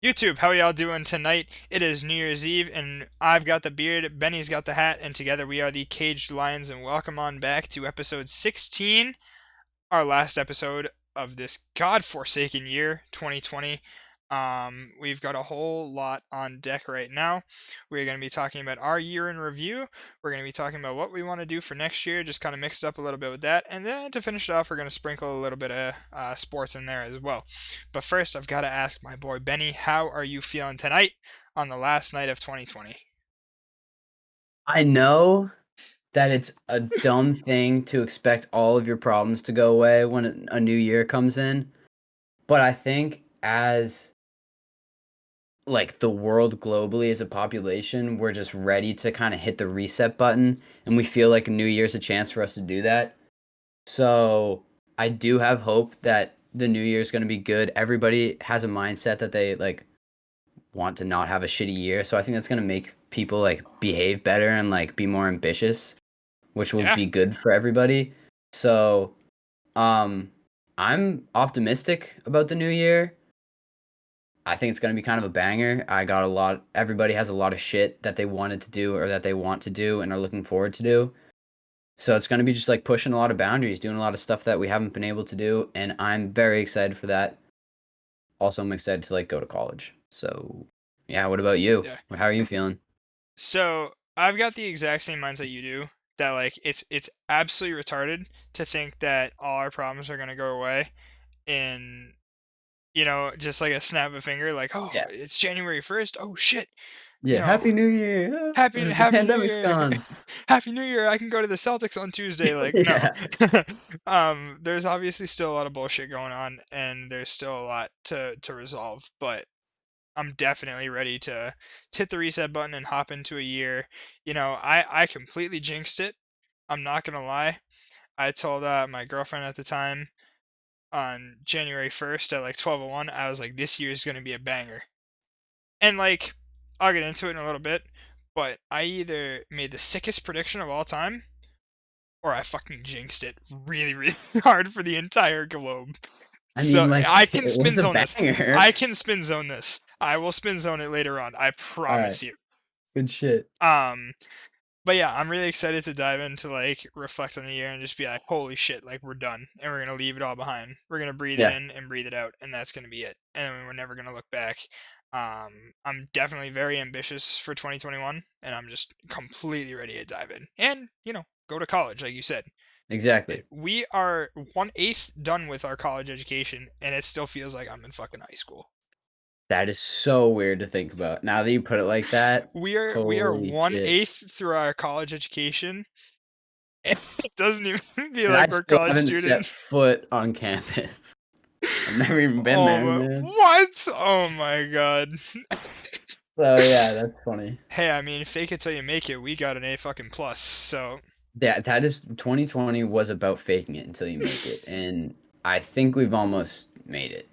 YouTube, how y'all doing tonight? It is New Year's Eve, and I've got the beard, Benny's got the hat, and together we are the Caged Lions, and welcome on back to episode 16, our last episode of this god-forsaken year, 2020. We've got a whole lot on deck right now. We're going to be talking about our year in review. We're going to be talking about what we want to do for next year, just kind of mixed up a little bit with that. And then to finish it off, we're going to sprinkle a little bit of sports in there as well. But first, I've got to ask my boy Benny, how are you feeling tonight on the last night of 2020? I know that it's a dumb thing to expect all of your problems to go away when a new year comes in, but I think as like the world globally as a population, we're just ready to kind of hit the reset button and we feel like a new year's a chance for us to do that. So, I do have hope that the new year is going to be good. Everybody has a mindset that they like want to not have a shitty year, so I think that's going to make people like behave better and like be more ambitious, which will Yeah, be good for everybody. So, um, I'm optimistic about the new year. I think it's going to be kind of a banger. Everybody has a lot of shit that they wanted to do or that they want to do and are looking forward to do. So it's going to be just like pushing a lot of boundaries, doing a lot of stuff that we haven't been able to do. And I'm very excited for that. Also, I'm excited to like go to college. So, yeah, what about you? yeah. How are you feeling? So I've got the exact same mindset you do. That like it's absolutely retarded to think that all our problems are gonna go away in just like a snap of a finger. Like, oh, Yeah. it's January 1st. Oh shit, you Yeah. know, Happy New Year. The Happy New pandemic's Year, gone. Happy New Year. I can go to the Celtics on Tuesday. Like, no. Yeah. There's obviously still a lot of bullshit going on, and there's still a lot to resolve. But I'm definitely ready to hit the reset button and hop into a year. I completely jinxed it. I'm not gonna lie. I told my girlfriend at the time on January 1st at like 12:01, I was like, this year is gonna be a banger. And like, I'll get into it in a little bit, but I either made the sickest prediction of all time or I fucking jinxed it really, really hard for the entire globe. I mean, So I like, can it was spin a zone this. banger. I can spin zone this. I will spin zone it later on. I All right. promise you. Good shit. Um, but yeah, I'm really excited to dive into like reflect on the year and just be like, holy shit, like we're done and we're gonna leave it all behind. We're gonna breathe it Yeah, in and breathe it out, and that's gonna be it. And we're never gonna look back. I'm definitely very ambitious for 2021, and I'm just completely ready to dive in and go to college, like you said. exactly. We are 1/8 done with our college education, and it still feels like I'm in fucking high school. That is so weird to think about. Now that you put it like that, We are holy one shit. eighth through our college education, and it doesn't even feel And I like we're still college haven't set students. foot on campus. I've never even been Oh there, my, man. what? Oh my god. So yeah, that's funny. Hey, I mean, fake it till you make it. We got an A fucking plus. So That is 2020 was about faking it until you make it, and I think we've almost made it.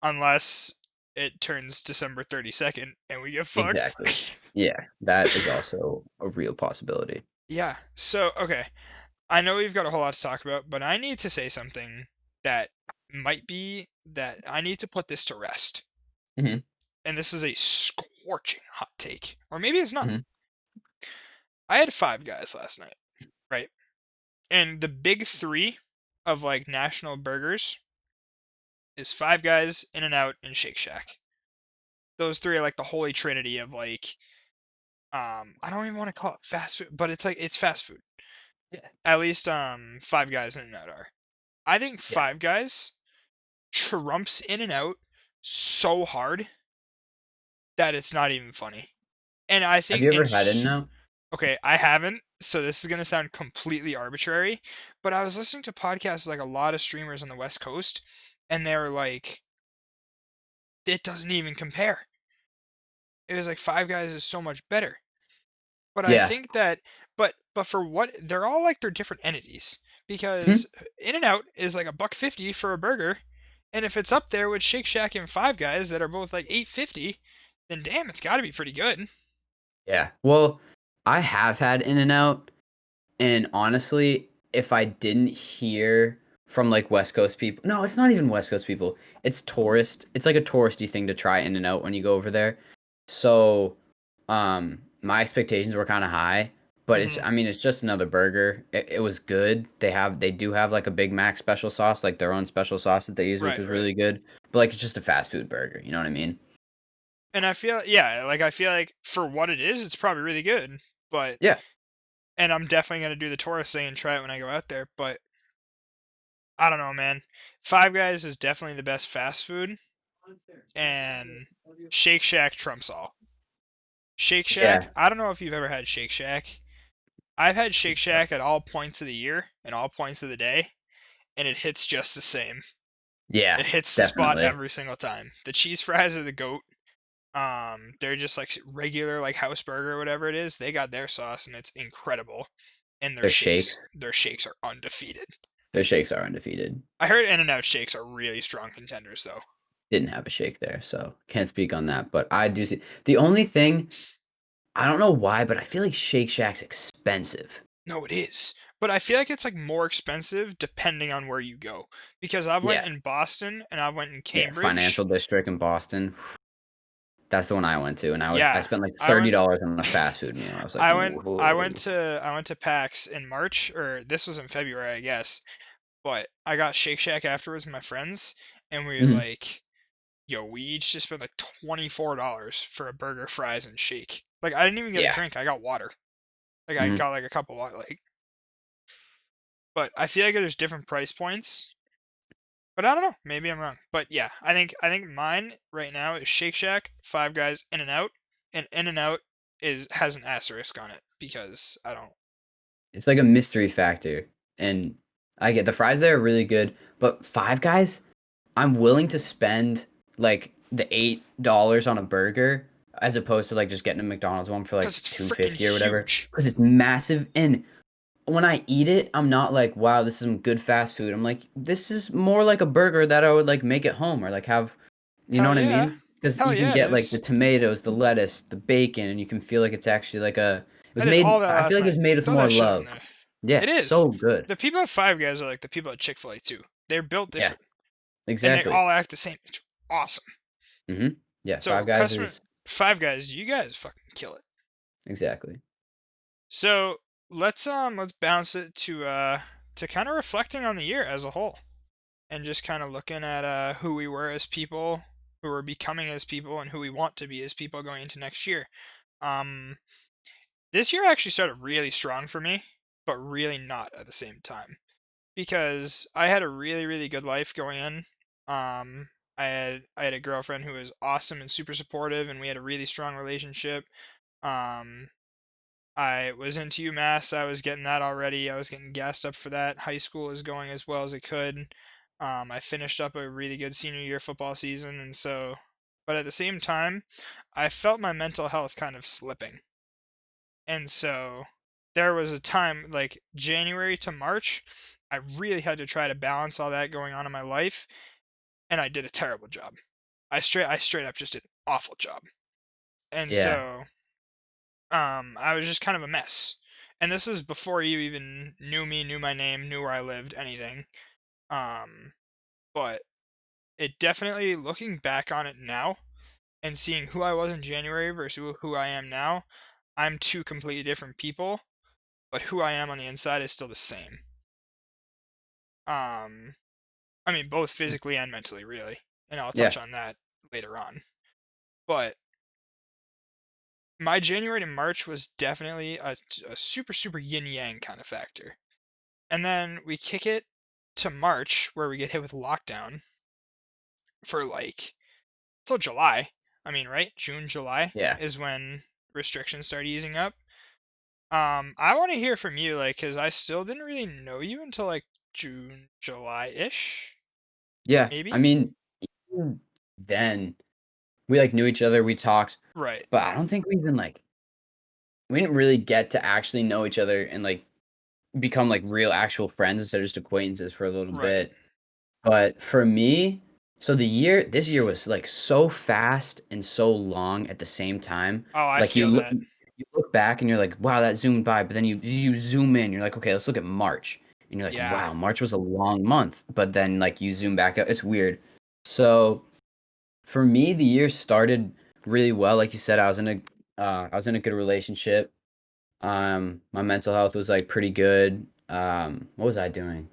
unless it turns December 32nd and we get fucked. Exactly. Yeah, that is also a real possibility. Yeah. So okay, I know we've got a whole lot to talk about, but I need to say something that might be that I need to put this to rest. Mhm, And this is a scorching hot take. Or maybe it's not. mhm, I had Five Guys last night, right? And the big three of like national burgers is Five Guys, In and Out, and Shake Shack. Those three are like the holy trinity of like I don't even want to call it fast food, but it's fast food. yeah, At least Five Guys and In and Out are. I think yeah. Five Guys trumps In and Out so hard that it's not even funny. And I Have think you ever had In-N-Out? okay, I haven't, so this is gonna sound completely arbitrary, but I was listening to podcasts like a lot of streamers on the West Coast, and they were like, it doesn't even compare. It was like Five Guys is so much better. But I Yeah. think that but for what they're all like they're different entities Mhm. because In and Out is like a buck 50 for a burger, and if it's up there with Shake Shack and Five Guys that are both like 8.50, then damn, it's got to be pretty good. Yeah. Well, I have had In-N-Out, and honestly, if I didn't hear from like West Coast people. No, it's not even West Coast people. It's tourist. It's like a touristy thing to try In and Out when you go over there. So, my expectations were kind of high, but it's Hmm. I mean it's just another burger. It was good. They do have like a Big Mac special sauce, like their own special sauce that they use, which Right, is right. really good. But like it's just a fast food burger. You know what I mean? And I feel, yeah, like I feel like for what it is, it's probably really good. But Yeah, and I'm definitely gonna do the tourist thing and try it when I go out there. But I don't know, man. Five Guys is definitely the best fast food, and Shake Shack trumps all. Shake yeah, Shack. I don't know if you've ever had Shake Shack. I've had Shake Shack at all points of the year and all points of the day, and it hits just the same. yeah, It hits the spot definitely. every single time. The cheese fries are the goat. They're just like regular like house burger or whatever it is. They got their sauce and it's incredible. And Their shakes, their shakes are undefeated. their shakes are undefeated. I heard In-N-Out shakes are really strong contenders though. Didn't have a shake there, so can't speak on that. But I do see the only thing I don't know why, but I feel like Shake Shack's expensive. No, it is. But I feel like it's like more expensive depending on where you go. Because I've went Yeah, in Boston and I went in yeah, Cambridge. Financial District in Boston. That's the one I went to, and I Yeah. spent like I went $30 on a fast food meal. I was like, "Whoa." I went to PAX in March, or this was in February, I guess. But I got Shake Shack afterwards with my friends, and we were Mhm. like, yo, we each just spent like $24 for a burger, fries, and shake. Like I didn't even get a Yeah, drink. I got water. Like I mhm. got like a cup of water. Like, but I feel like there's different price points. But I don't know. Maybe I'm wrong. But yeah, I think mine right now is Shake Shack, Five Guys, In-N-Out, and In-N-Out is has an asterisk on it because I don't. It's like a mystery factor, and I get the fries there are really good, but Five Guys, I'm willing to spend like the $8 on a burger as opposed to like just getting a McDonald's one for Because like it's freaking 250 or whatever huge. because it's massive. And when I eat it, I'm not like, wow, this is some good fast food. I'm like, this is more like a burger that I would like make at home or like have, you know Hell what I yeah. mean? Because Hell you can yeah, it get like the is. tomatoes, the lettuce, the bacon, and you can feel like it's actually like it was I did all made, that I feel last like it was night. made with Throw more that shit in love. there. Yeah, It is. so good. The people at Five Guys are like the people at Chick-fil-A too. They're built Yeah, different. And they exactly. all act the same. It's awesome. Yeah, Five So Guys customer is Five Guys, you guys fucking kill it. exactly. So let's bounce it to kind of reflecting on the year as a whole and just kind of looking at who we were as people, who we're becoming as people, and who we want to be as people going into next year. Um, this year actually started really strong for me, but really not at the same time because I had a really really good life going in. I had a girlfriend who was awesome and super supportive, and we had a really strong relationship. Um, I was into UMass. I was getting that already. I was getting gassed up for that. High school is going as well as it could. I finished up a really good senior year football season, and so, but at the same time, I felt my mental health kind of slipping. And so, there was a time like January to March, I really had to try to balance all that going on in my life, and I did a terrible job. I straight up just did an awful job. And Yeah, so, I was just kind of a mess. And this is before you even knew me, knew my name, knew where I lived, anything. Um, but it definitely, looking back on it now and seeing who I was in January versus who I am now, I'm two completely different people, but who I am on the inside is still the same. Um, I mean, both physically and mentally, really. And I'll yeah, touch on that later on. But my January to March was definitely a super, super yin yang kind of factor. And then we kick it to March where we get hit with lockdown for like till July. I mean, right? June, July yeah. is when restrictions start easing up. I want to hear from you, like, cause I still didn't really know you until like June, July-ish, Yeah, I maybe. mean, even then we like knew each other, we talked, Right, but I don't think we even like we didn't really get to actually know each other and like become like real actual friends instead of just acquaintances for a little right. bit. But for me, so this year was like so fast and so long at the same time. Oh, I Like feel that. you look back and you're like, wow, that zoomed by. But then you zoom in, you're like, okay, let's look at March. and you're like, Yeah. wow, March was a long month. But then like you zoom back up, it's weird. So for me, the year started really well. Like you said, I was in a good relationship. My mental health was like pretty good. What was I doing?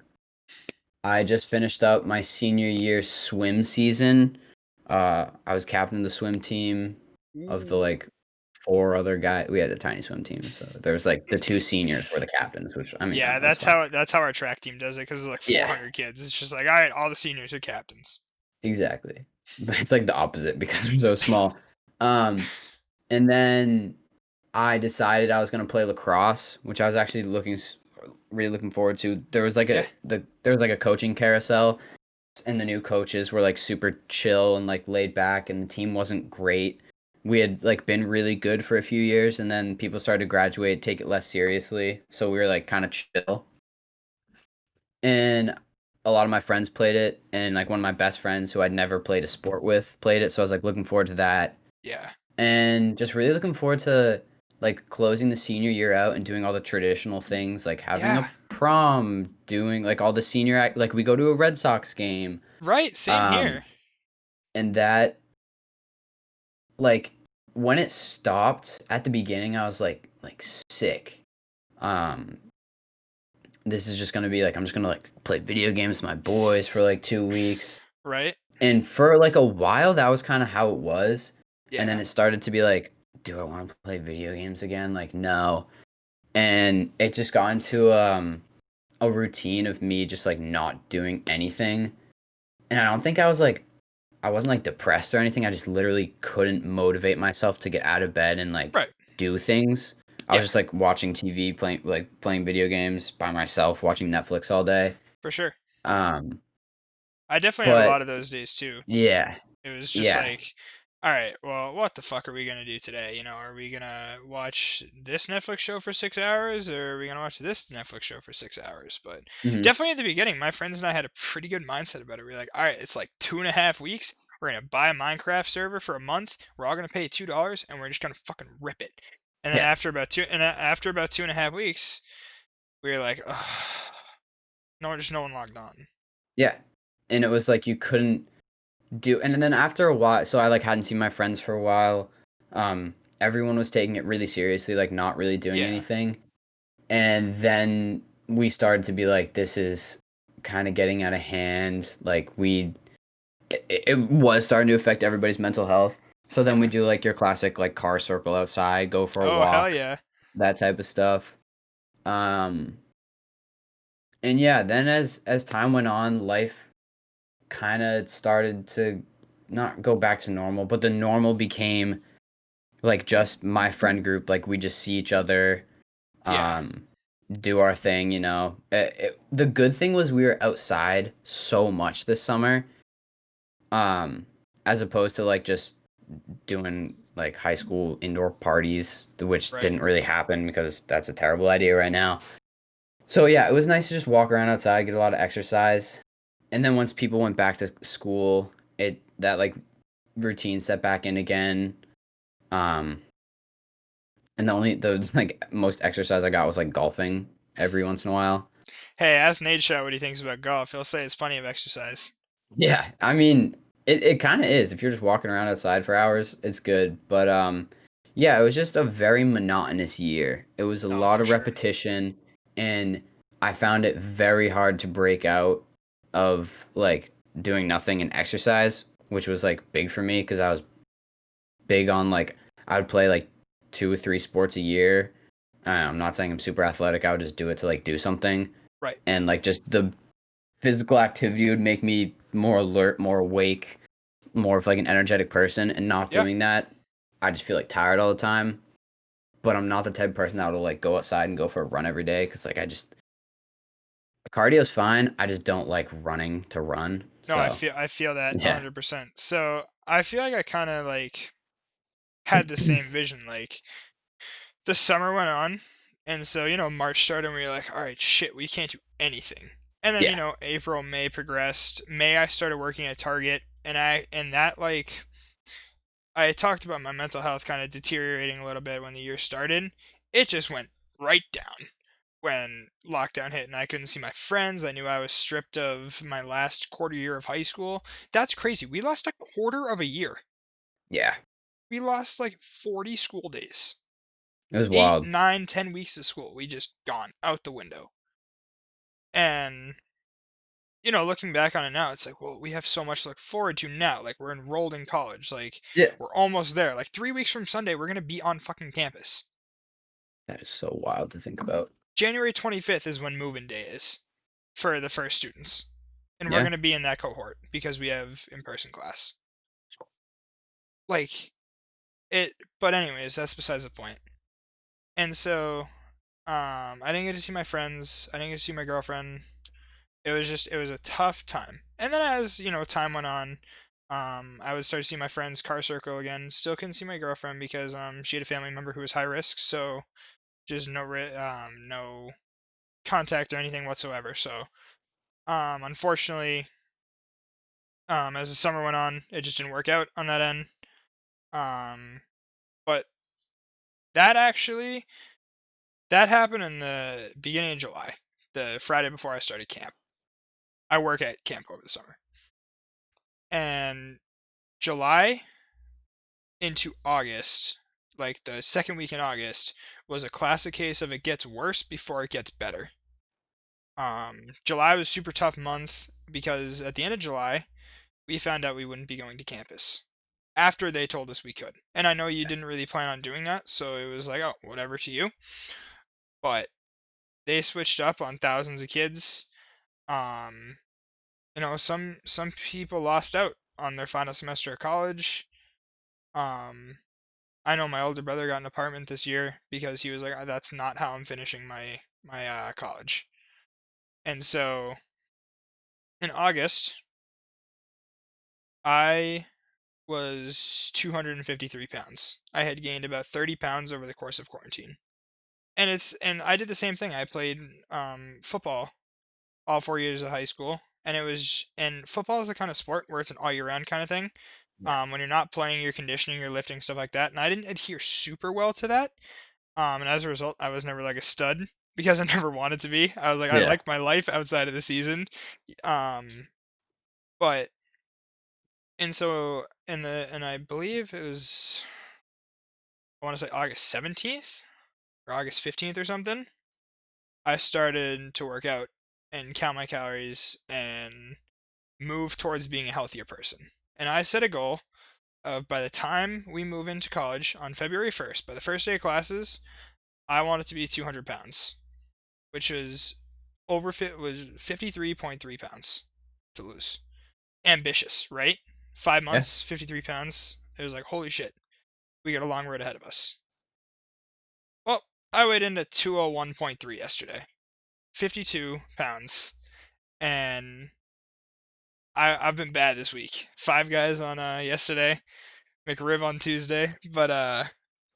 I just finished up my senior year swim season. I was captain of the swim team of the Ooh. like four other guys. We had a tiny swim team, so there was like the two seniors were the captains, which I mean Yeah, that's fine. that's how our track team does it because there's like Yeah, 400 kids. It's just like, all right, all the seniors are captains. exactly. But it's like the opposite because they're so small. Um, and then I decided I was gonna play lacrosse, which I was actually really looking forward to. Yeah. There was like a coaching carousel, and the new coaches were like super chill and like laid back, and the team wasn't great. We had like been really good for a few years, and then people started to graduate, take it less seriously, so we were like kind of chill. And a lot of my friends played it, and like one of my best friends who I'd never played a sport with played it, so I was like looking forward to that, Yeah. and just really looking forward to like closing the senior year out and doing all the traditional things, like having a Yeah. prom, doing like all the senior act, like we go to a Red Sox game, Right. Same um here. and that, like, when it stopped at the beginning, I was like sick. Um, this is just gonna be like I'm just gonna like play video games with my boys for like 2 weeks. Right. And for like a while, that was kind of how it was. And then Yeah. it started to be like, do I want to play video games again? Like, no. And it just got into a routine of me just like not doing anything. And I don't think I wasn't like depressed or anything. I just literally couldn't motivate myself to get out of bed and like Right. do things. I was Yeah. just like watching TV, playing video games by myself, watching Netflix all day. For sure. Um, I definitely had a but lot of those days too. yeah, It was just yeah, like, all right, well, what the fuck are we gonna do today? Are we gonna watch this Netflix show for 6 hours, or are we gonna watch this Netflix show for 6 hours? But hmm definitely at the beginning, my friends and I had a pretty good mindset about it. We are like, all right, it's like 2.5 weeks. We're gonna buy a Minecraft server for a month. We're all gonna pay $2, and we're just gonna fucking rip it. And then yeah, after about 2.5 weeks, we were like, no, just no one logged on. yeah. And it was like you couldn't do, and then after a while, so I like hadn't seen my friends for a while. Everyone was taking it really seriously, like not really doing Yeah, anything. And then we started to be like, this is kind of getting out of hand. Like it was starting to affect everybody's mental health. So then we yeah. do like your classic like car circle outside, go for a Oh hell walk, yeah. that type of stuff. Um, and yeah, then as time went on, life kind of started to not go back to normal, but the normal became like just my friend group. Like we just see each other, Yeah. um, do our thing. The good thing was we were outside so much this summer, um, as opposed to like just doing like high school indoor parties, which Right. didn't really happen because that's a terrible idea right now. So yeah, it was nice to just walk around outside, get a lot of exercise. And then once people went back to school, it that like routine set back in again. Um, and the like most exercise I got was like golfing every once in a while. Hey, ask Nate Shot what he thinks about golf. He'll say it's plenty of exercise. Yeah, I mean, it kind of is. If you're just walking around outside for hours, it's good. But yeah, it was just a very monotonous year. It was a Oh, lot for of sure. repetition, and I found it very hard to break out of like doing nothing and exercise, which was like big for me because I was big on like I would play like 2 or 3 sports a year. I'm not saying I'm super athletic. I would just do it to like do something, Right. and like just the physical activity would make me more alert, more awake, more of like an energetic person. And not Yeah. doing that, I just feel like tired all the time. But I'm not the type of person that will like go outside and go for a run every day because like I just cardio's fine. I just don't like running to run. No, I So feel I feel that yeah, 100%. So I feel like I kind of like had the same vision. Like the summer went on, and so March started, and we were like, all right, shit, we can't do anything. And then yeah, April, May progressed. May I started working at Target, and that like I talked about my mental health kind of deteriorating a little bit when the year started. It just went right down. when lockdown hit and I couldn't see my friends. I knew I was stripped of my last quarter year of high school. That's crazy. We lost a quarter of a year. Yeah, We lost like 40 school days. it was Eight, wild. 9, 10 weeks of school. We just gone out the window. And looking back on it now, it's like, well, we have so much to look forward to now. Like, we're enrolled in college. Like, Yeah, we're almost there. Like, 3 weeks from Sunday, we're gonna be on fucking campus. that is so wild to think about. January 25th is when move-in day is for the first students, and we're Yeah, gonna be in that cohort because we have in-person class. Like it, but anyways, that's besides the point. And so, I didn't get to see my friends. I didn't get to see my girlfriend. It was a tough time. And then as time went on, I would start to see my friends car circle again. Still couldn't see my girlfriend because she had a family member who was high risk, so just no contact or anything whatsoever. So unfortunately, as the summer went on, it just didn't work out on that end. But that actually that happened in the beginning of July, the Friday before I started camp. I work at camp over the summer. And July into August, like the second week in August, was a classic case of it gets worse before it gets better. July was a super tough month because at the end of July, we found out we wouldn't be going to campus after they told us we could. And I know you didn't really plan on doing that, so it was like, oh, whatever to you. But they switched up on thousands of kids. Um, some people lost out on their final semester of college. Um, I know my older brother got an apartment this year because he was like, "That's not how I'm finishing my college." And so in August, I was 253 pounds. I had gained about 30 pounds over the course of quarantine. And I did the same thing. I played football all 4 years of high school, and football is the kind of sport where it's an all year round kind of thing. yeah, When you're not playing, you're conditioning, you're lifting, stuff like that. And I didn't adhere super well to that. And as a result, I was never like a stud because I never wanted to be. I was like, I yeah. like my life outside of the season. Um, but and so and I believe it was, I want to say August 17th or August 15th or something. I started to work out and count my calories and move towards being a healthier person. And I set a goal of by the time we move into college on February 1st, by the first day of classes, I wanted to be 200 pounds, which was was 53.3 pounds to lose. Ambitious, right? 5 months, Yeah. 53 pounds. It was like, holy shit, we got a long road ahead of us. Well, I weighed in at 201.3 yesterday, 52 pounds, and I've been bad this week. Five Guys on yesterday, McRib on Tuesday, but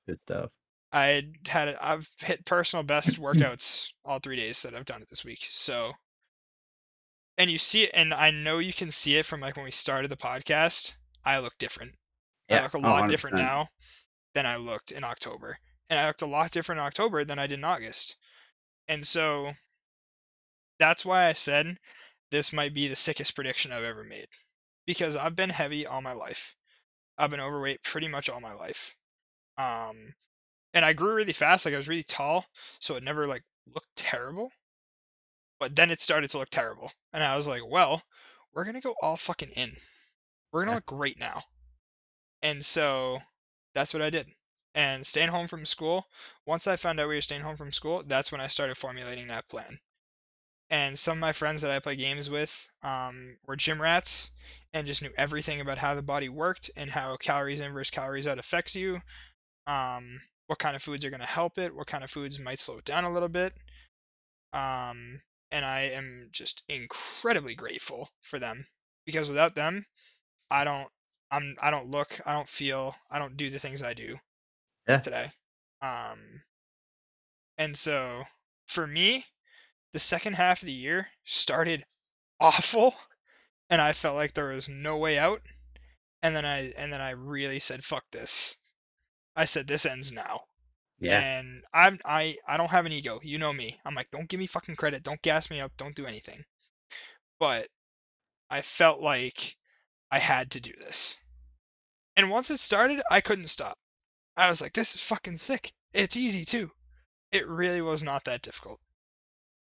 Good stuff. I've hit personal best workouts all 3 days that I've done it this week. So, and you see it, and I know you can see it from like when we started the podcast. I look different. I Yeah. look a Oh, lot different 100%. now than I looked in October, and I looked a lot different in October than I did in August. And so that's why I said this might be the sickest prediction I've ever made because I've been heavy all my life. I've been overweight pretty much all my life. Um, and I grew really fast. Like I was really tall, so it never like looked terrible. But then it started to look terrible, and I was like, well, we're gonna go all fucking in. We're gonna Yeah. look great now. And so that's what I did. And staying home from school, once I found out we were staying home from school, that's when I started formulating that plan. And some of my friends that I play games with were gym rats and just knew everything about how the body worked and how calories in versus calories out affects you. What kind of foods are going to help it, what kind of foods might slow it down a little bit. And I am just incredibly grateful for them because without them, I don't I don't look, I don't feel, I don't do the things I do Yeah. today. Um and so for me, the second half of the year started awful and I felt like there was no way out. And then I really said fuck this. I said this ends now. Yeah. And I don't have an ego. You know me. I'm like, don't give me fucking credit. Don't gas me up. Don't do anything. But I felt like I had to do this. And once it started, I couldn't stop. I was like, this is fucking sick. It's easy too. It really was not that difficult.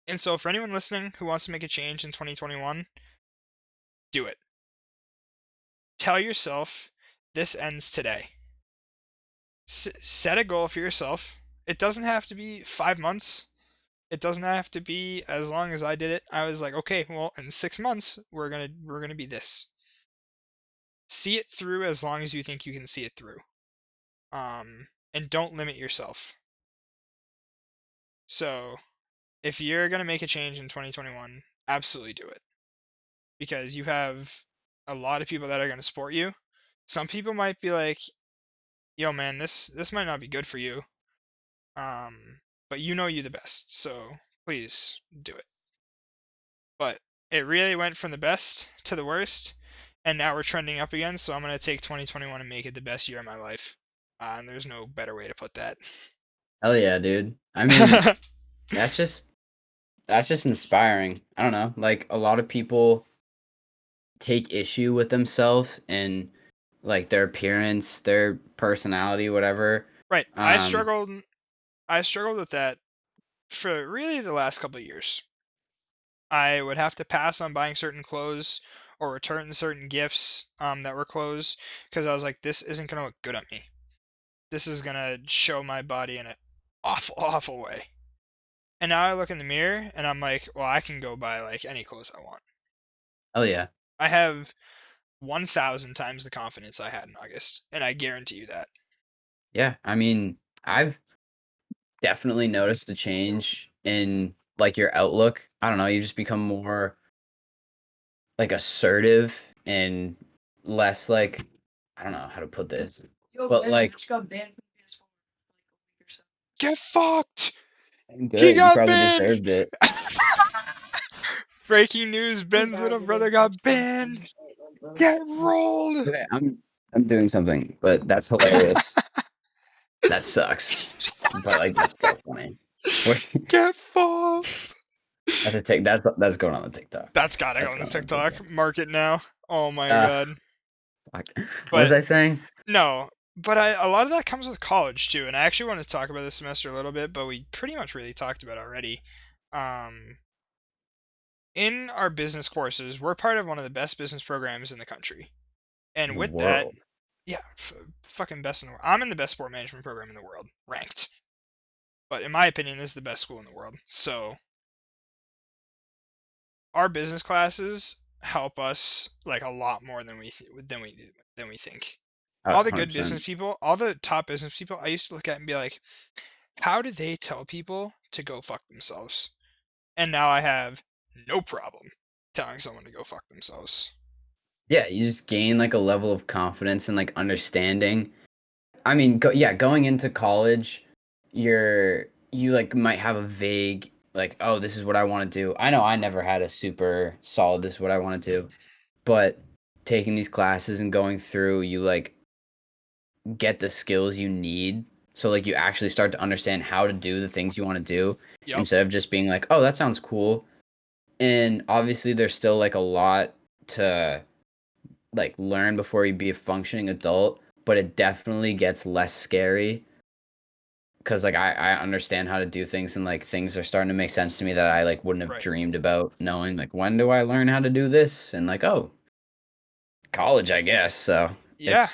And so for anyone listening who wants to make a change in 2021, do it. Tell yourself this ends today. Set a goal for yourself. It doesn't have to be 5 months. It doesn't have to be as long as I did it. I was like, okay, well, in 6 months we're gonna be this. See it through as long as you think you can see it through. And don't limit yourself. So if you're gonna make a change in 2021, absolutely do it, because you have a lot of people that are gonna support you. Some people might be like, "Yo, man, this might not be good for you," but you know you the best, so please do it. But it really went from the best to the worst, and now we're trending up again. So I'm gonna take 2021 and make it the best year of my life. And there's no better way to put that. Hell yeah, dude. I mean, that's just that's just inspiring. I don't know. Like a lot of people take issue with themselves and like their appearance, their personality, whatever. Right. Um, I struggled with that for really the last couple of years. I would have to pass on buying certain clothes or return certain gifts that were clothes because I was like, this isn't gonna look good on me. This is gonna show my body in an awful, awful way. And now I look in the mirror and I'm like, well, I can go buy like any clothes I want. hell yeah. I have 1,000 times the confidence I had in August, and I guarantee you that. Yeah. I mean, I've definitely noticed a change in like your outlook. I don't know, you just become more like assertive and less like I don't know how to put this. Yo, But Ben, like Mitch got banned from PS4 for like a week or so. Get fucked! He good, you got probably banned! deserved it. Breaking news, Ben's little brother got banned! Get rolled! Okay, I'm doing something, but that's hilarious. That sucks. But like that's so funny. Get fucked! That's a tick. That's going on the TikTok. That's gotta go That's on the going on TikTok. Mark it now. Oh my Uh, god. fuck. What was But I saying? no, but a lot of that comes with college too, and I actually want to talk about this semester a little bit, but we pretty much really talked about it already. Um, in our business courses, we're part of one of the best business programs in the country, In and the with that, world. yeah, fucking best in the world. I'm in the best sport management program in the world, ranked. But in my opinion, this is the best school in the world. So our business classes help us like a lot more than we think. All the good 100%. business people, all the top business people, I used to look at and be like, how do they tell people to go fuck themselves? And now I have no problem telling someone to go fuck themselves. Yeah, you just gain like a level of confidence and like understanding. I mean, going into college, you like might have a vague like, oh, this is what I want to do. I know I never had a super solid this is what I want to do, but taking these classes and going through, you like get the skills you need. So like you actually start to understand how to do the things you want to do Yep. instead of just being like, oh, that sounds cool. And obviously there's still like a lot to like learn before you be a functioning adult, but it definitely gets less scary because like I understand how to do things and like things are starting to make sense to me that I like wouldn't have Right. dreamed about knowing like when do I learn how to do this and like oh college I guess so Yeah.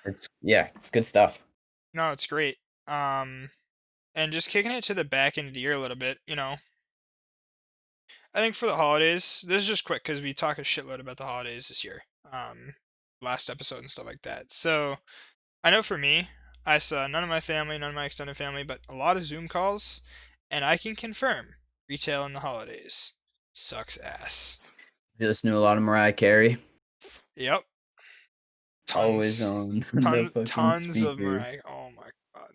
it's yeah it's good stuff. No, it's great. And just kicking it to the back end of the year a little bit, I think for the holidays, this is just quick because we talk a shitload about the holidays this year. Last episode and stuff like that. So I know for me, I saw none of my family, none of my extended family, but a lot of Zoom calls, and I can confirm retail in the holidays sucks ass. You listen to a lot of Mariah Carey. Yep. Always Tons, on the tons, fucking tons of speaker. Mariah. Oh my god.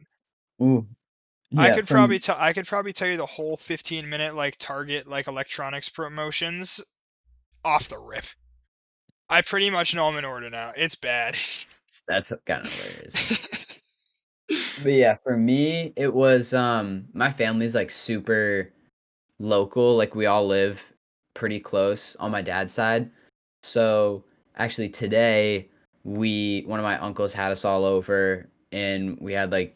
Ooh, I yeah, could probably from tell. I could probably tell you the whole 15-minute like Target like electronics promotions off the rip. I pretty much know I'm in order now. It's bad. that's kind of hilarious. But yeah, for me, it was my family's like super local. Like we all live pretty close on my dad's side. So actually today one of my uncles had us all over and we had like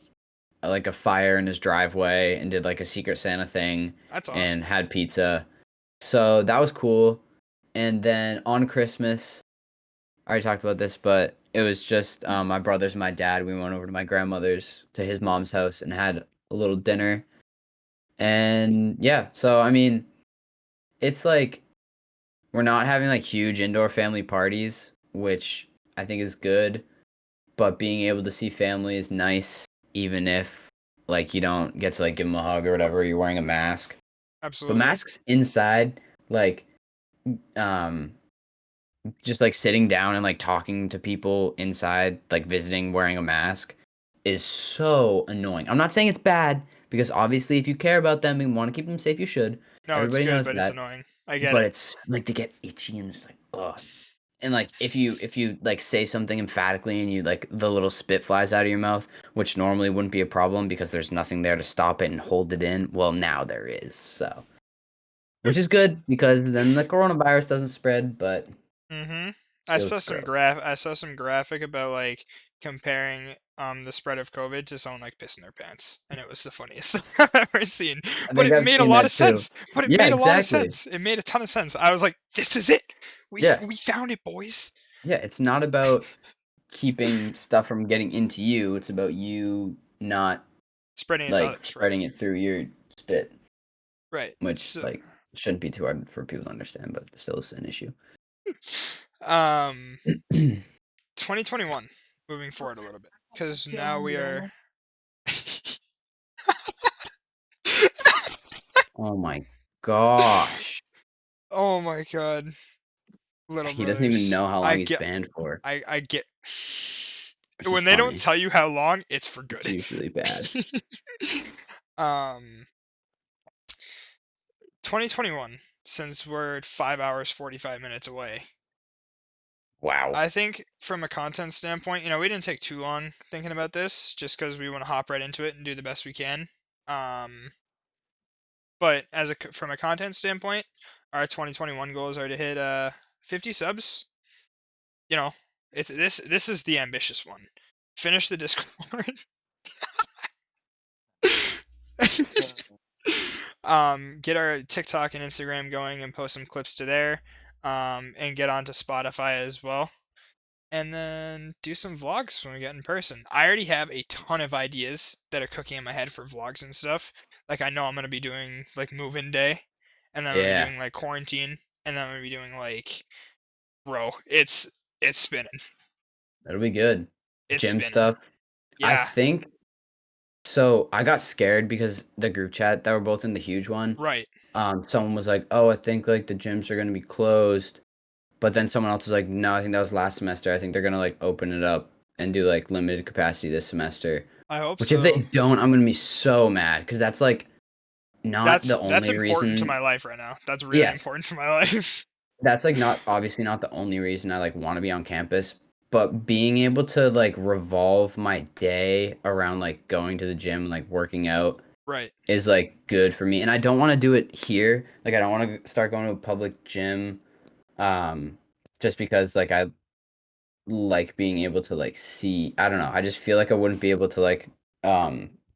a fire in his driveway and did like a Secret Santa thing That's and awesome. had pizza. So that was cool. And then on Christmas, I already talked about this, but it was just my brothers and my dad. We went over to my grandmother's, to his mom's house, and had a little dinner. And yeah, so I mean, it's like we're not having like huge indoor family parties, which I think is good, but being able to see family is nice, even if like you don't get to like give them a hug or whatever, you're wearing a mask. But Absolutely. masks inside, like um just like sitting down and like talking to people inside, like visiting wearing a mask is so annoying. I'm not saying it's bad because obviously if you care about them and want to keep them safe, you should. No, it's Everybody good, knows but it's that. annoying. I get But it. it's like they get itchy and it's like, ugh. And like if you like say something emphatically and you like the little spit flies out of your mouth, which normally wouldn't be a problem because there's nothing there to stop it and hold it in. Well, now there is. So, which is good because then the coronavirus doesn't spread, but Mm-hmm. still it's gross. I saw some graphic about like comparing the spread of COVID to someone like pissing their pants, and it was the funniest thing I've ever seen. I But think it I've made a seen lot of that too. sense. But it Yeah, made a lot of exactly. sense. It made a ton of sense. I was like, "This is it. Yeah. We found it, boys." Yeah, it's not about keeping stuff from getting into you. It's about you not Spreading it to like others, right? spreading it through your spit, Right. which So, like shouldn't be too hard for people to understand, but still is an issue. um, 2021. Moving forward a little bit, because now we are. Oh my gosh. Oh my god, little He doesn't even brothers. know how I long he's get. banned for, I get. which is When they don't funny. tell you how long, it's for It's good. usually bad. um, 2021. Since we're 5 hours 45 minutes away, Wow. I think from a content standpoint, we didn't take too long thinking about this, just because we want to hop right into it and do the best we can. Um, but from a content standpoint, our 2021 goals are to hit 50 subs. You know, it's this is the ambitious one. Finish the Discord. Get our TikTok and Instagram going and post some clips to there. And get onto Spotify as well. And then do some vlogs when we get in person. I already have a ton of ideas that are cooking in my head for vlogs and stuff. Like I know I'm gonna be doing like move-in day, and then I'm gonna be Yeah, doing like quarantine, and then I'm gonna be doing like, bro, it's spinning. that'll be good. It's Gym spinning. stuff. I Yeah, think so. I got scared because the group chat that we're both in, the huge one. right. Someone was like, "Oh, I think like the gyms are gonna be closed," but then someone else was like, "No, I think that was last semester. I think they're gonna like open it up and do like limited capacity this semester." I hope Which if they so. don't, I'm gonna be so mad because that's like not the That's only important to reason. my life right now. That's really Yes, important to my life. that's like not obviously not the only reason I like want to be on campus, but being able to like revolve my day around like going to the gym, like working out Right. is like good for me. And I don't want to do it here. Like I don't want to start going to a public gym um just because like I like being able to like see, I don't know, I just feel like I wouldn't be able to like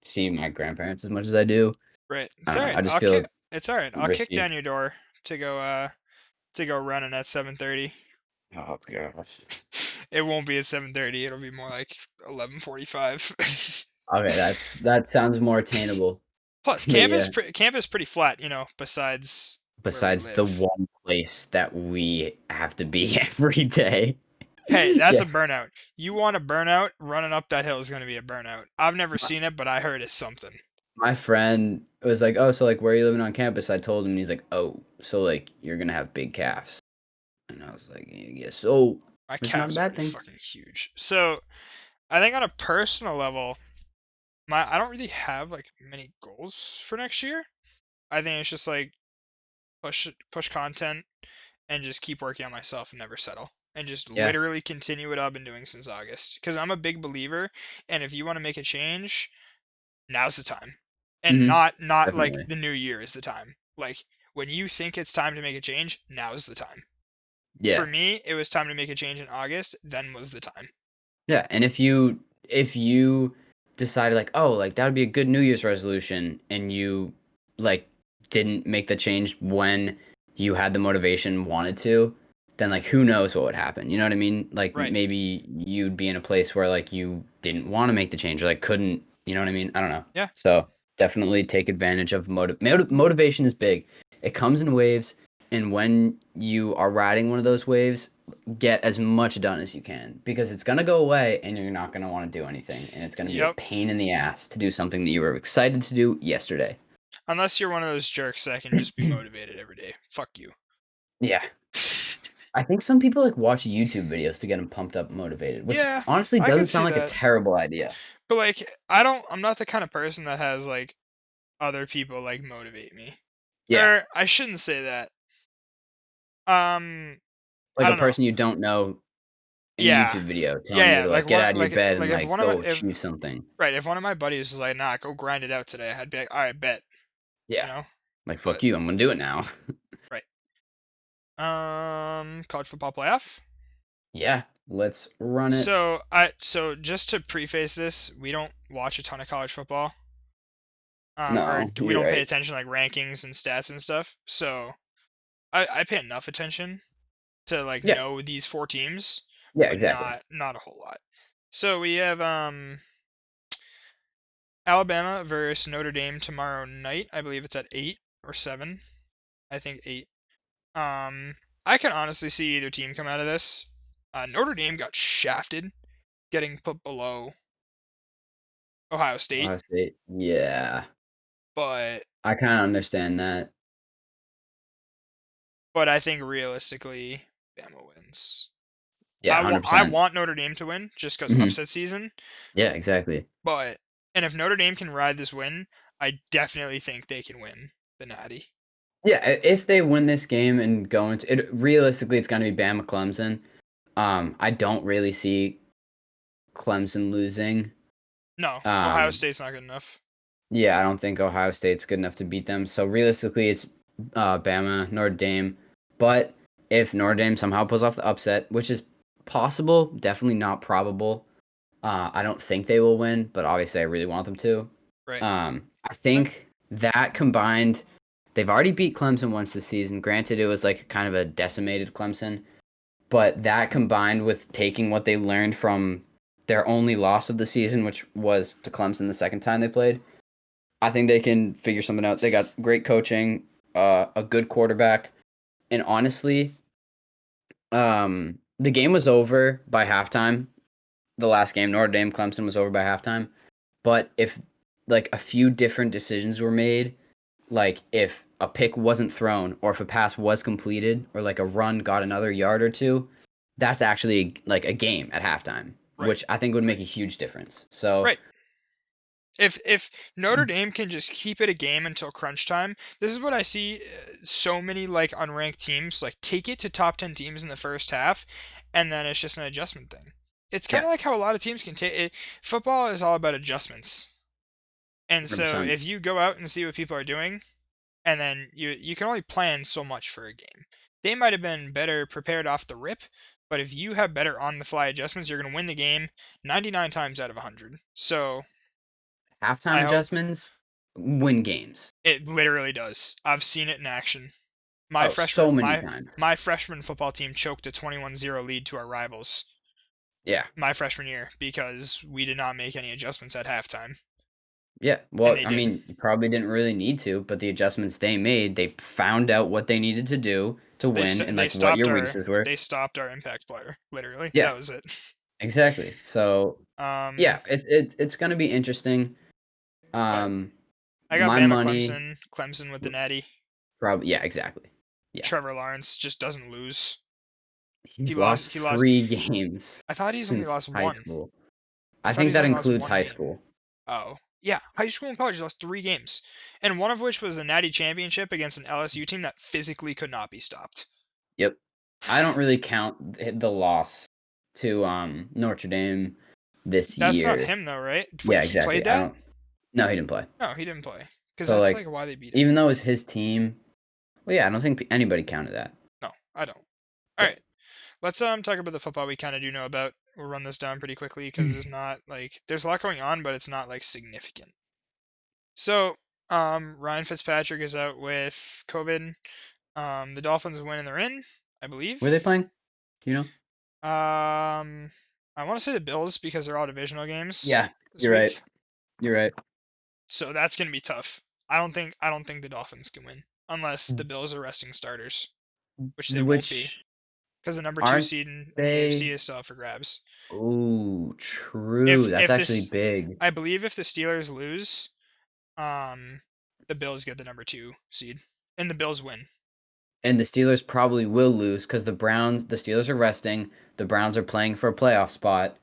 see my grandparents as much as I do. Right. I It's don't all know. right. I just feel It's all right. I'll kick risky. down your door to go running at 7:30. Oh gosh. It won't be at 7:30. It'll be more like 11:45. Okay, that sounds more attainable. Plus, But yeah, camp is pretty flat, besides where we besides the live. one place that we have to be every day. Hey, that's Yeah, a burnout. You want a burnout? Running up that hill is going to be a burnout. I've never seen it, but I heard it's something. my friend was like, "Oh, so like where are you living on campus?" I told him and he's like, "Oh, so like you're going to have big calves." And I was like, "Yeah, so My it's not a calves are bad already thing." fucking huge. So, I think on a personal level, I don't really have like many goals for next year. I think it's just like push content and just keep working on myself and never settle. and just Yeah. literally continue what I've been doing since August. Because I'm a big believer, and if you want to make a change, now's the time. And Mhm. not like Definitely. the new year is the time. Like when you think it's time to make a change, now's the time. Yeah. For me, it was time to make a change in August, then was the time. Yeah, and if you decided like, oh, like that would be a good New Year's resolution, and you like didn't make the change when you had the motivation, wanted to, then like who knows what would happen? You know what I mean? Like Right. maybe you'd be in a place where like you didn't want to make the change or like couldn't. You know what I mean? I don't know. Yeah. So definitely take advantage of motivation is big. It comes in waves, and when you are riding one of those waves, get as much done as you can because it's going to go away and you're not going to want to do anything and it's going to be a Yep. pain in the ass to do something that you were excited to do yesterday. Unless you're one of those jerks that can just be motivated every day. Fuck you. Yeah. I think some people like watch YouTube videos to get them pumped up and motivated, which Yeah, honestly I doesn't could see sound like a that. terrible idea. But like I'm not the kind of person that has like other people like motivate me. Yeah. Or I shouldn't say that. I Like a don't know. person you don't know in a Yeah. YouTube video telling you Yeah, to like like get out of your bed like and if like one of my go achieve something. right, if one of my buddies was like, "Nah, go grind it out today." I'd be like, "All right, bet." You Yeah. know? Like But fuck you, I'm going to do it now. right. College football playoff. Yeah, let's run it. So just to preface this, we don't watch a ton of college football. Or No, we you're don't pay right. attention like rankings and stats and stuff. So I pay enough attention to like Yeah. know these four teams, Yeah, but exactly. not a whole lot. So we have Alabama versus Notre Dame tomorrow night. I believe it's at 8 or 7. I think 8. I can honestly see either team come out of this. Notre Dame got shafted, getting put below Ohio State, Ohio State. Yeah. but I kind of understand that. I think realistically, Bama wins. Yeah, I 100%. want Notre Dame to win just because Mhm. upset season, Yeah, exactly. but and if Notre Dame can ride this win, I definitely think they can win the Natty. Yeah, if they win this game and go into it, realistically, it's going to be Bama Clemson. I don't really see Clemson losing. No, Ohio Um, State's not good enough. yeah, I don't think Ohio State's good enough to beat them. So realistically, it's Bama, Notre Dame. But if Notre Dame somehow pulls off the upset, which is possible, definitely not probable. I don't think they will win, but obviously I really want them to. Right. I think that combined, they've already beat Clemson once this season. Granted, it was like kind of a decimated Clemson, but that combined with taking what they learned from their only loss of the season, which was to Clemson the second time they played, I think they can figure something out. They got great coaching, a good quarterback, and honestly, the game was over by halftime. The last game, Notre Dame Clemson, was over by halftime. But if like a few different decisions were made, like if a pick wasn't thrown or if a pass was completed or like a run got another yard or two, that's actually like a game at halftime, Right. which I think would make a huge difference. So, Right. If Notre Dame can just keep it a game until crunch time, this is what I see so many like unranked teams like take it to top 10 teams in the first half and then it's just an adjustment thing. It's kind yeah, of like how a lot of teams can take it. Football is all about adjustments. And so 100%. if you go out and see what people are doing and then you can only plan so much for a game. They might have been better prepared off the rip, but if you have better on the fly adjustments, you're going to win the game 99 times out of 100. So, Halftime I hope adjustments win games. it literally does. I've seen it in action. My Oh, so freshman many my times. my freshman football team choked a 21-0 lead to our rivals Yeah. my freshman year because we did not make any adjustments at halftime. Yeah. And Well, they I did. mean, you probably didn't really need to, but the adjustments they made, they found out what they needed to do to win and like what your weaknesses were. They stopped our impact player, literally. Yeah, That was it. exactly. So, Um yeah, it's going to be interesting. but Um, I got my Bama money, Clemson with the Natty. probably, yeah, exactly. Yeah. Trevor Lawrence just doesn't lose. He's lost He lost 3 games I thought he's only since lost high one. school. I I thought think he's that only lost includes one high game. school. Oh. Yeah, high school and college lost 3 games. And one of which was the Natty Championship against an LSU team that physically could not be stopped. Yep. I don't really count the loss to Notre Dame this That's not year. him though, right? Yeah, Wait, he played exactly. I that? don't. No, he didn't play. No, he didn't play. Because So that's like, like why they beat him. even though it was his team, well, yeah, I don't think anybody counted that. No, I don't. All Yeah. right, let's talk about the football we kind of do know about. We'll run this down pretty quickly because there's not like there's a lot going on, but it's not like significant. So, Ryan Fitzpatrick is out with COVID. The Dolphins win and they're in, I believe. Were they playing? Do you know? I want to say the Bills because they're all divisional games. Yeah, this you're right. week. You're right. So that's gonna be tough. I don't think the Dolphins can win unless the Bills are resting starters, which they won't be because the number 2 aren't seed in the they? AFC is still up for grabs. Oh, true. That's if actually this, big. I believe if the Steelers lose, the Bills get the number 2 seed and the Bills win. And the Steelers probably will lose because the Steelers are resting. The Browns are playing for a playoff spot,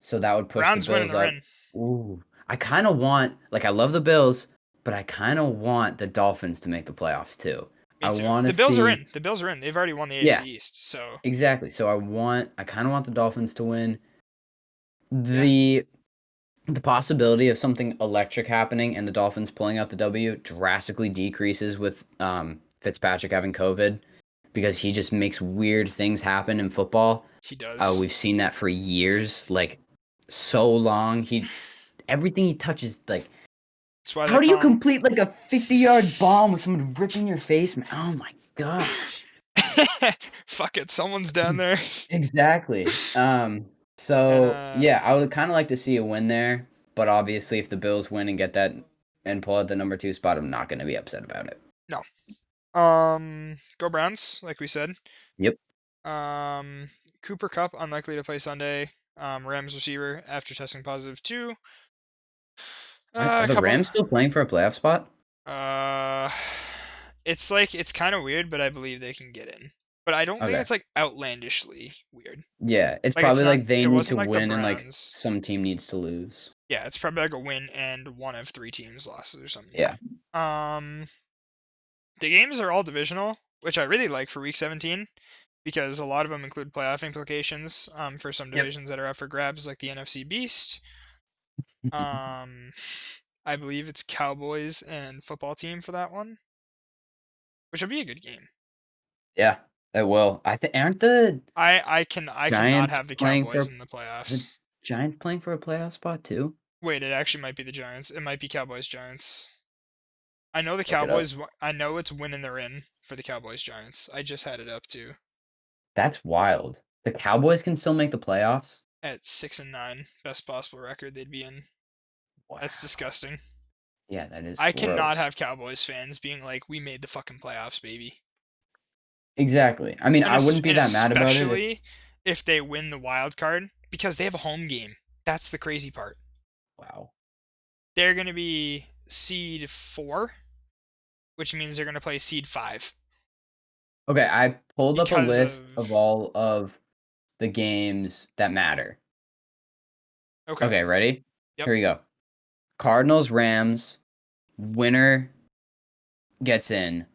so that would push Browns the win and Bills they're up. in. Ooh, I kind of want, like, I love the Bills, but I kind of want the Dolphins to make the playoffs too. Me too. want to The Bills are see. in. The Bills are in. They've already won the Yeah. AFC East. So Exactly. So I kind of want the Dolphins to win. The possibility of something electric happening and the Dolphins pulling out the W drastically decreases with Fitzpatrick having COVID because he just makes weird things happen in football. he does. We've seen that for years, like so long. Everything he touches, like, That's why how they do you call him- complete like a 50-yard bomb with someone ripping your face? Man? Oh my gosh. Fuck it, someone's down there. Exactly. So And, yeah, I would kind of like to see a win there, but obviously, if the Bills win and get that and pull out the number 2 spot, I'm not going to be upset about it. Go Browns, like we said. Yep. Cooper Kupp unlikely to play Sunday. Rams receiver after testing positive too. Are the Rams still playing for a playoff spot? It's kind of weird, but I believe they can get in. But I don't think Okay. it's like outlandishly weird. Yeah, it's Like, probably it's not- like they it need wasn't to like the win and like Browns. some team needs to lose. Yeah, it's probably like a win and one of 3 teams losses or something. Yeah. The games are all divisional, which I really like for week 17 because a lot of them include playoff implications for some Yep. divisions that are up for grabs, like the NFC Beast. I believe it's Cowboys and football team for that one, which will be a good game. Yeah, it will. I think aren't the I cannot Giants have the playing for- Cowboys in the playoffs. Giants playing for a playoff spot too? Wait, it actually might be the Giants. It might be Cowboys Giants. I know the Look it up. Cowboys. I know it's win and they're in for the Cowboys Giants. I just had it up too That's wild. The Cowboys can still make the playoffs? at 6-9, best possible record they'd be in. That's Wow. disgusting. Yeah, that is. I cannot gross. have Cowboys fans being like, "We made the fucking playoffs, baby." Exactly. I mean, And I wouldn't be and that mad about it. especially if they win the wild card because they have a home game. That's the crazy part. Wow. They're going to be seed 4, which means they're going to play seed 5. Okay, I pulled up a Because list of- of all of the games that matter. Okay, ready? Yep. Here we go. Cardinals, Rams, winner gets in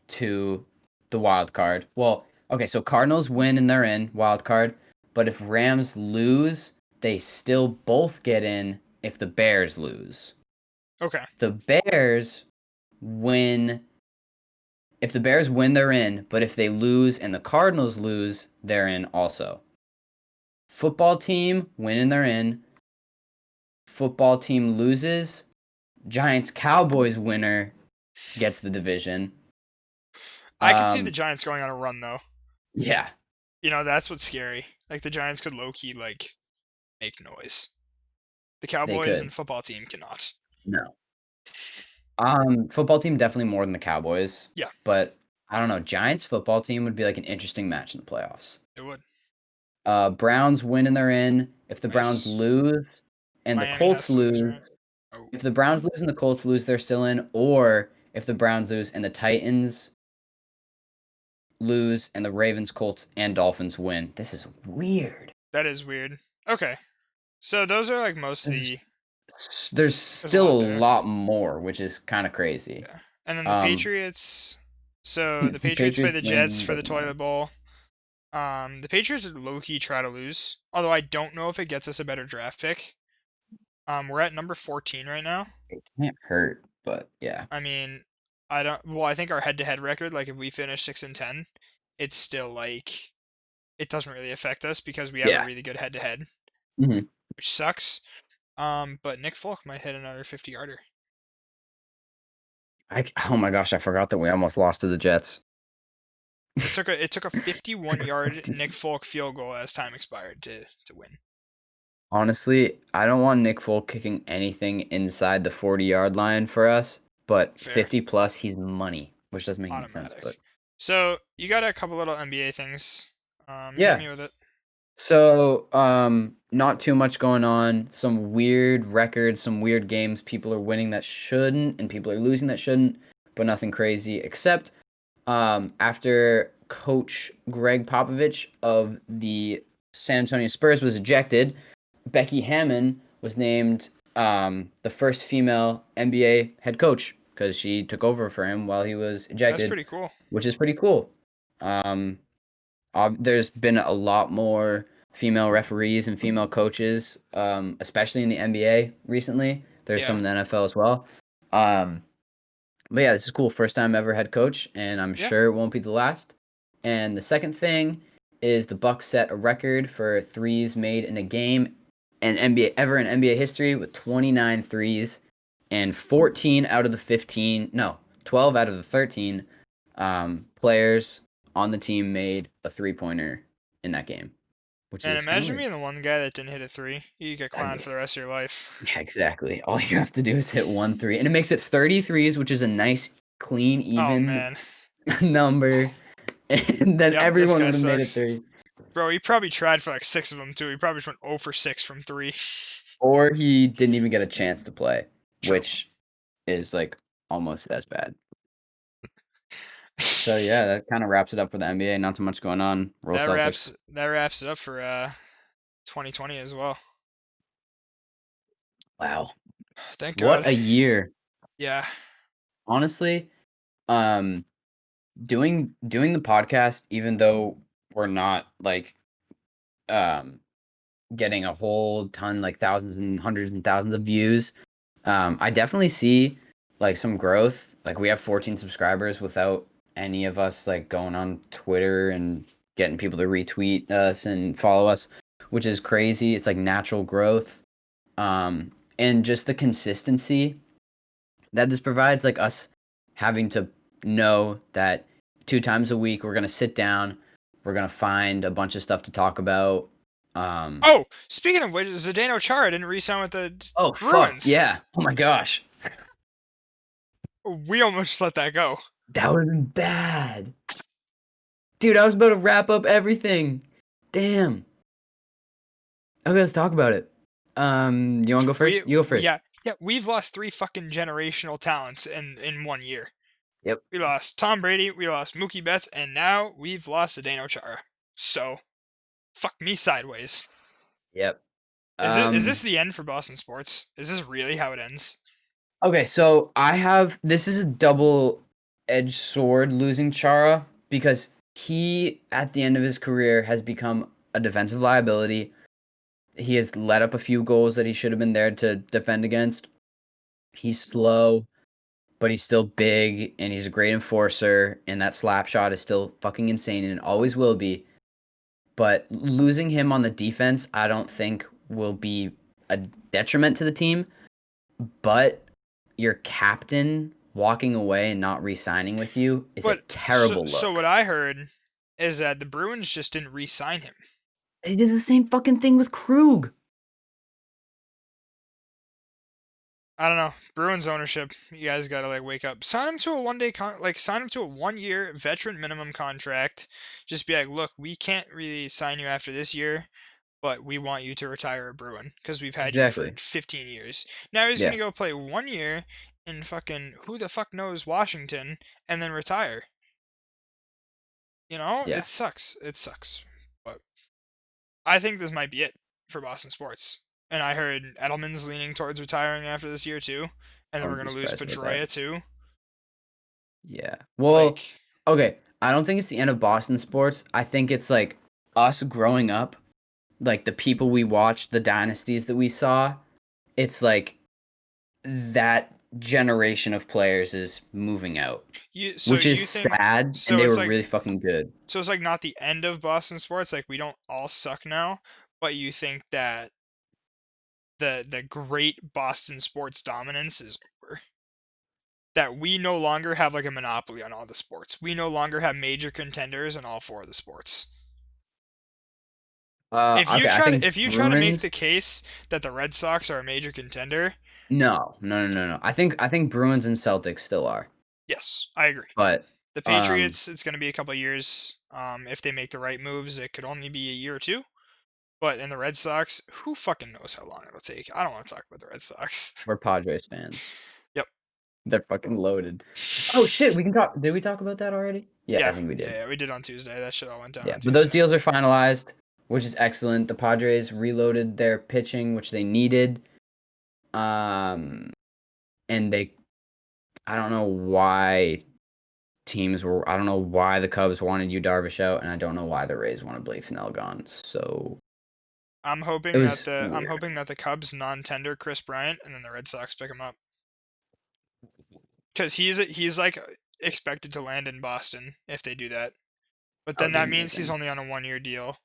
to the wild card. Well, okay, so Cardinals win and they're in wild card, but if Rams lose, they still both get in if the Bears lose. Okay. The Bears win. If the Bears win, they're in, but if they lose and the Cardinals lose, they're in also. Football team win and they're in. Football team loses. Giants Cowboys winner gets the division. I could see the Giants going on a run though. Yeah. You know, that's what's scary. Like the Giants could low-key like make noise. The Cowboys could. and football team cannot. No. Football team definitely more than the Cowboys. Yeah. But I don't know. Giants football team would be like an interesting match in the playoffs. It would. Browns win and they're in. If the Browns Nice. lose and Miami the Colts has to lose, lose, right? Oh. if the Browns lose and the Colts lose, they're still in. Or if the Browns lose and the Titans lose and the Ravens, Colts, and Dolphins win. This is weird. That is weird. Okay. So those are like most of the There's still lot a there. lot more, which is kind of crazy. Yeah. And then the Patriots. So the Patriots play the Patriots win, Jets for the doesn't matter. toilet bowl. The Patriots low-key try to lose, although I don't know if it gets us a better draft pick. We're at number 14 right now. It can't hurt, but yeah. I mean, I don't. Well, I think our head-to-head record, like if we finish 6-10, it's still like it doesn't really affect us because we have a Yeah. really good head-to-head, Mhm. which sucks. But Nick Folk might hit another 50-yarder. Oh my gosh, I forgot that we almost lost to the Jets. It took a Took a 51-yard 50 Nick Folk field goal as time expired to win. Honestly, I don't want Nick Folk kicking anything inside the 40-yard line for us, but Fair. 50 plus, he's money, which doesn't make any sense. Automatic. But So you got a couple little NBA things. Hit yeah. me with it. So, not too much going on. Some weird records, some weird games. People are winning that shouldn't, and people are losing that shouldn't, but nothing crazy. Except, after Coach Greg Popovich of the San Antonio Spurs was ejected, Becky Hammon was named the first female NBA head coach because she took over for him while he was That's ejected, pretty cool. which is pretty cool. Um, there's been a lot more female referees and female coaches, especially in the NBA recently. There's some in the NFL as well. But yeah, this is cool. First time ever head coach, and I'm Yeah. sure it won't be the last. And the second thing is the Bucks set a record for threes made in a game in NBA history with 29 threes, and 14 out of the 12 out of the 13 players on the team made a 3-pointer in that game, which And is kind imagine of being the one guy that didn't hit a three. You get That'd clowned be- for the rest of your life. yeah, exactly. All you have to do is hit 1 3, and it makes it 33s, which is a nice, clean, Oh even man, number. And then Yep, this everyone guy would have made a sucks. 3. bro, he probably tried for like 6 of them too. He probably just went 0 for 6 from 3. Or he didn't even get a chance to play, True. which is like almost as bad. So yeah, that kind of wraps it up for the NBA. Not too much going on. Roll that Celtics. wraps it up for 2020 as well. Wow. Thank What God. a year. Yeah. Honestly, doing the podcast, even though we're not like getting a whole ton, like thousands and hundreds and thousands of views, I definitely see like some growth. Like we have 14 subscribers without any of us like going on Twitter and getting people to retweet us and follow us, which is crazy. It's like natural growth. And just the consistency that this provides, like us having to know that 2 times a week we're gonna sit down, we're gonna find a bunch of stuff to talk about. Oh, speaking of which, Zdeno Chara didn't re-sign with the Oh fuck Bruins. yeah! Oh my gosh, We almost let that go. that would have been bad, dude. I was about to wrap up everything. Damn. Okay, let's talk about it. You wanna go first? You go first. Yeah, we've lost 3 fucking generational talents in 1 year. Yep. We lost Tom Brady, we lost Mookie Betts, and now we've lost Zdeno Chara. So, fuck me sideways. Yep. Is this the end for Boston sports? Is this really how it ends? Okay, so this is a double-edged sword losing Chara because he, at the end of his career, has become a defensive liability. He has let up a few goals that he should have been there to defend against. He's slow, but he's still big, and he's a great enforcer, and that slap shot is still fucking insane, and it always will be. But losing him on the defense, I don't think will be a detriment to the team, but your captain walking away and not re-signing with you is a terrible look. So what I heard is that the Bruins just didn't re-sign him. They did the same fucking thing with Krug. I don't know. Bruins ownership, you guys gotta like wake up. Sign him to a 1-day sign him to a 1-year veteran minimum contract. Just be like, look, we can't really sign you after this year, but we want you to retire a Bruin because we've had you for 15 years. Now he's gonna go play 1 year in fucking who the fuck knows Washington and then retire. You know, it sucks. It sucks. But I think this might be it for Boston sports. And I heard Edelman's leaning towards retiring after this year too, and then we're gonna lose Pedroia too. Yeah. Well, okay. I don't think it's the end of Boston sports. I think it's like us growing up, like the people we watched, the dynasties that we saw, it's like that generation of players is moving out, So which is you think sad, and so? they It's were like really fucking good. so it's like not the end of Boston sports. Like we don't all suck now, but you think that the great Boston sports dominance is over. That we no longer have like a monopoly on all the sports. We no longer have major contenders in all four of the sports. Okay, I think If you try to make Bruins. the case that the Red Sox are a major contender, No. I think Bruins and Celtics still are, yes, I agree. but The um, Patriots, it's going to be a couple of years. If they make the right moves, it could only be a year or two. But in the Red Sox, who fucking knows how long it'll take? I don't want to talk about the Red Sox. we're Padres fans. Yep. They're fucking loaded. Oh shit, we can talk. Did we talk about that already? Yeah, I Yeah, think we did. yeah, we did on Tuesday. That shit all went down Yeah, on but those Tuesday. deals are finalized, which is excellent. The Padres reloaded their pitching, which they needed. And I don't know why I don't know why the Cubs wanted Yu Darvish out, and I don't know why the Rays wanted Blake Snell gone. So I'm it hoping that was weird. the Cubs non-tender Chris Bryant and then the Red Sox pick him up because he's like expected to land in Boston if they do that. But That then would be that means he's amazing. only on a 1-year deal.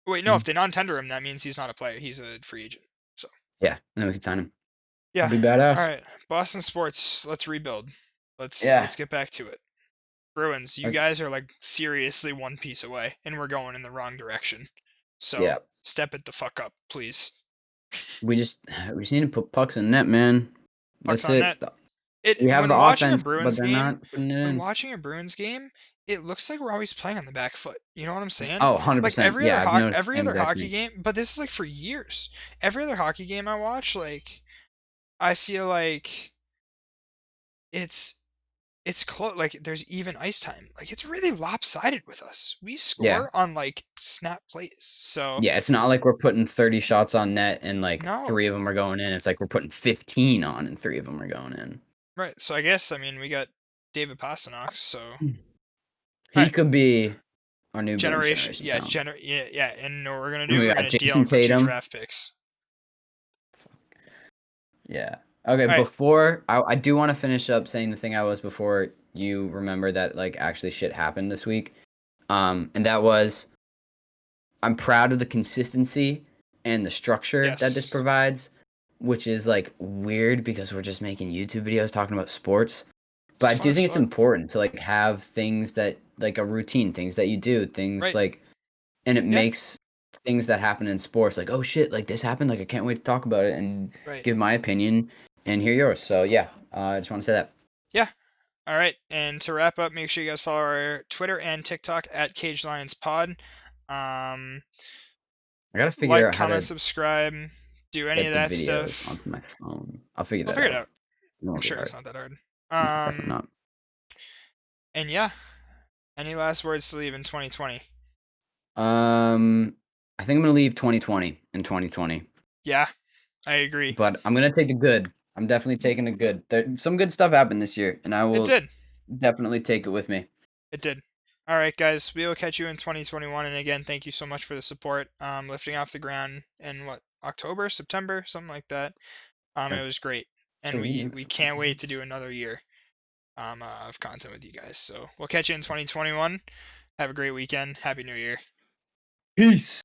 Wait, no, if they non-tender him, that means he's not a player. He's a free agent. So Yeah, and then we could sign him. yeah, That'd be all badass. right. Boston sports. Let's rebuild. Yeah. Let's get back to it. Bruins, you Okay. guys are like seriously one piece away, and we're going in the wrong direction. So Yeah. step it the fuck up, please. We just need to put pucks in net, man. Pucks That's on it. net. It We have the when watching a offense, but Bruins they're game, not putting it in. it looks like we're always playing on the back foot. You know what I'm saying? Oh, Like 100%. Yeah, I've noticed the every same other exact hockey thing. game, but this is like for years. Every other hockey game I watch, like I feel like it's close. Like there's even ice time. Like it's really lopsided with us. We Yeah. score on like snap plays. So Yeah, it's not like we're putting 30 shots on net and like no, 3 of them are going in. It's like we're putting 15 on and 3 of them are going in. right. So I mean we got David Pastrnak. So He Alright. could be our new Bruins generation, generation talent. yeah. And know what we're gonna And do? we We're got gonna deal Jason him for 2 Tatum. draft picks. Yeah. Okay, Alright. before I do want to finish up saying the thing I was before you remember that like actually shit happened this week. And that was I'm proud of the consistency and the structure that this Yes. provides, which is like weird because we're just making YouTube videos talking about sports. But I It's fun do as think it's fuck. important to like have things that like a routine, things that you do, things Right. like, and it Yeah. makes things that happen in sports like, oh shit, like this happened, like I can't wait to talk about it and Right. give my opinion and hear yours. So yeah, I just want to say that. Yeah. Alright, and to wrap up, make sure you guys follow our Twitter and TikTok at Cage Lions Pod. I gotta figure Like, out how comment, to subscribe, do any get of the that videos stuff. onto my phone. I'll figure I'll that figure it out. out. It won't I'm be sure hard. it's not that hard. No, definitely not. And yeah. Any last words to leave in 2020? I think I'm gonna leave 2020 in 2020. Yeah, I agree. But I'm gonna take the good. I'm definitely taking the good. Some good stuff happened this year, and I It will did. definitely take it with me. It did. All right, guys. We will catch you in 2021. And again, thank you so much for the support. Lifting off the ground in October, September, something like that. Okay. It was great, and we can't wait to do another year of content with you guys. So we'll catch you in 2021. Have a great weekend. Happy New Year. Peace.